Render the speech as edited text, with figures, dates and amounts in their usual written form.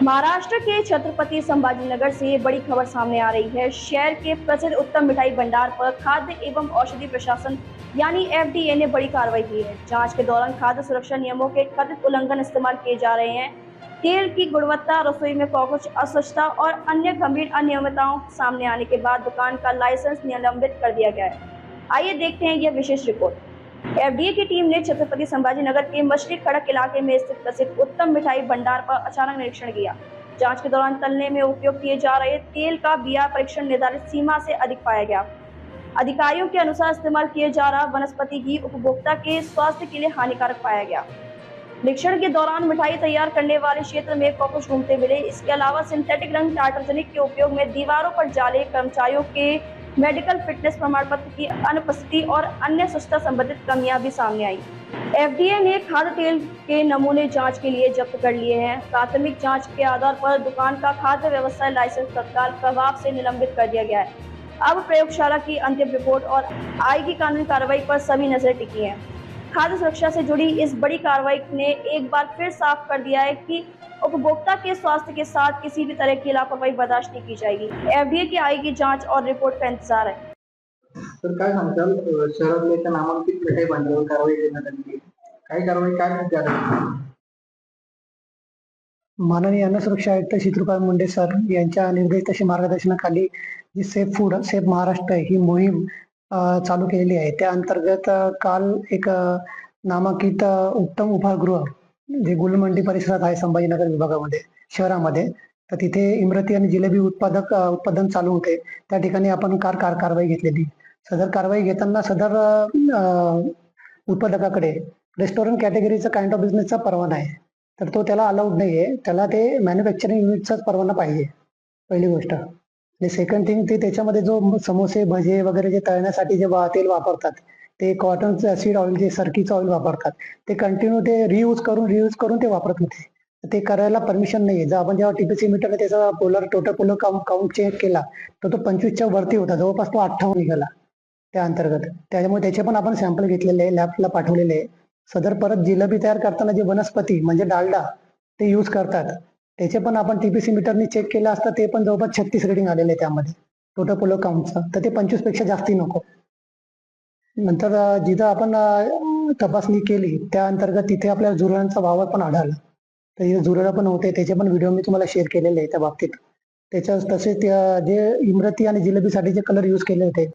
महाराष्ट्र के छत्रपति संभाजीनगर से बड़ी खबर सामने आ रही है। शहर के प्रसिद्ध उत्तम मिठाई भंडार पर खाद्य एवं औषधि प्रशासन यानी एफडीए ने बड़ी कार्रवाई की है। जांच के दौरान खाद्य सुरक्षा नियमों के कथित उल्लंघन इस्तेमाल किए जा रहे हैं। तेल की गुणवत्ता, रसोई में कॉकरोच, अस्वच्छता और अन्य गंभीर अनियमितताओं सामने आने के बाद दुकान का लाइसेंस निलंबित कर दिया गया है। आइए देखते हैं यह विशेष रिपोर्ट। एफडीए की टीम ने छत्रपति संभाजीनगर के मछली खड़क इलाके में स्थित प्रसिद्ध उत्तम मिठाई भंडार पर अचानक निरीक्षण किया। जांच के दौरान तलने में उपयोग किए जा रहे तेल का बीआर परीक्षण निर्धारित सीमा से अधिक पाया गया। अधिकारियों के अनुसार इस्तेमाल किए जा रहा वनस्पति घी उपभोक्ता के स्वास्थ्य के लिए हानिकारक पाया गया। निरीक्षण के दौरान मिठाई तैयार करने वाले क्षेत्र में कॉकरोच घूमते मिले। इसके अलावा सिंथेटिक रंग टार्टरजनिक के उपयोग में दीवारों पर जाले, कर्मचारियों के मेडिकल फिटनेस प्रमाण पत्र की अनुपस्थिति और अन्य स्वच्छता संबंधित कमियां भी सामने आई। एफडीए ने खाद्य तेल के नमूने जांच के लिए जब्त कर लिए हैं। प्राथमिक जांच के आधार पर दुकान का खाद्य व्यवसाय लाइसेंस तत्काल प्रभाव से निलंबित कर दिया गया है। अब प्रयोगशाला की अंतिम रिपोर्ट और आएगी कानूनी कार्रवाई पर सभी नजरें टिकी हैं। खाद्य सुरक्षा से जुड़ी इस बड़ी कार्रवाई ने एक बार फिर साफ कर दिया है कि उपभोक्ता के स्वास्थ्य के साथ किसी भी तरह की लापरवाही बर्दाश्त नहीं की जाएगी। एफडीए की आएगी जांच और रिपोर्ट का इंतजार है। तर काय सांगताल शहरातल्या नामांकित मिठाई भांडवल कारवाई करण्यात आली आहे. काही कारवाई काय करण्यात आली? माननीय अन्न सुरक्षा आयुक्त शीतलकुमार मुंडे सर यांच्या निर्देश तसे मार्गदर्शनाखाली जी सेफ फूड सेफ महाराष्ट्र ही मोहीम चालू केलेली आहे. त्या अंतर्गत काल एक नामांकित उत्तम उपाहारगृह जे गुलमंडी परिसरात आहे संभाजीनगर विभागामध्ये शहरामध्ये, तर तिथे इमरती आणि जिलेबी उत्पादन चालू होते. त्या ठिकाणी आपण कारवाई घेतलेली. सदर कारवाई घेताना सदर उत्पादकाकडे रेस्टॉरंट कॅटेगरीचा काइंड ऑफ बिझनेसचा परवाना आहे, तर तो त्याला अलाउड नाहीये. त्याला ते मॅन्युफॅक्चरिंग युनिटचाच परवाना पाहिजे, पहिली गोष्ट. आणि सेकंड थिंग, ते त्याच्यामध्ये जो समोसे भजे वगैरे जे तळण्यासाठी जे तेल वापरतात, ते कॉटन सीड ऑइल, जे सरकीचं ऑइल वापरतात, ते कंटिन्यू ते रियूज करून ते वापरत होते. ते करायला परमिशन नाहीये. जर आपण जेव्हा टीपीसी मीटरने त्याचा टोटल पोलर काउंट चेक केला तर तो 25च्या वरती होता, जवळपास तो 58 निघाला त्या अंतर्गत. त्याच्यामुळे त्याचे पण आपण सॅम्पल घेतलेले आहे, लॅबला पाठवलेले आहे. सदर परत जिलेबी तयार करताना जे वनस्पती म्हणजे डालडा ते यूज करतात, त्याचे पण आपण टीपीसी मीटरने चेक केलं असतं, ते पण जवळपास 36 रेटिंग आलेले आहे त्यामध्ये टोटल पोलर काउंटचं. तर ते 25 पेक्षा जास्ती नको. नंतर जिथं आपण तपासणी केली त्या अंतर्गत तिथे आपल्याला झुरळांचा वावर पण आढळला. तर हे झुरळ पण होते, त्याचे पण व्हिडिओ मी तुम्हाला शेअर केलेले आहे त्या बाबतीत. तसेच जे इमरती आणि जिलेबीसाठी जे कलर यूज केले होते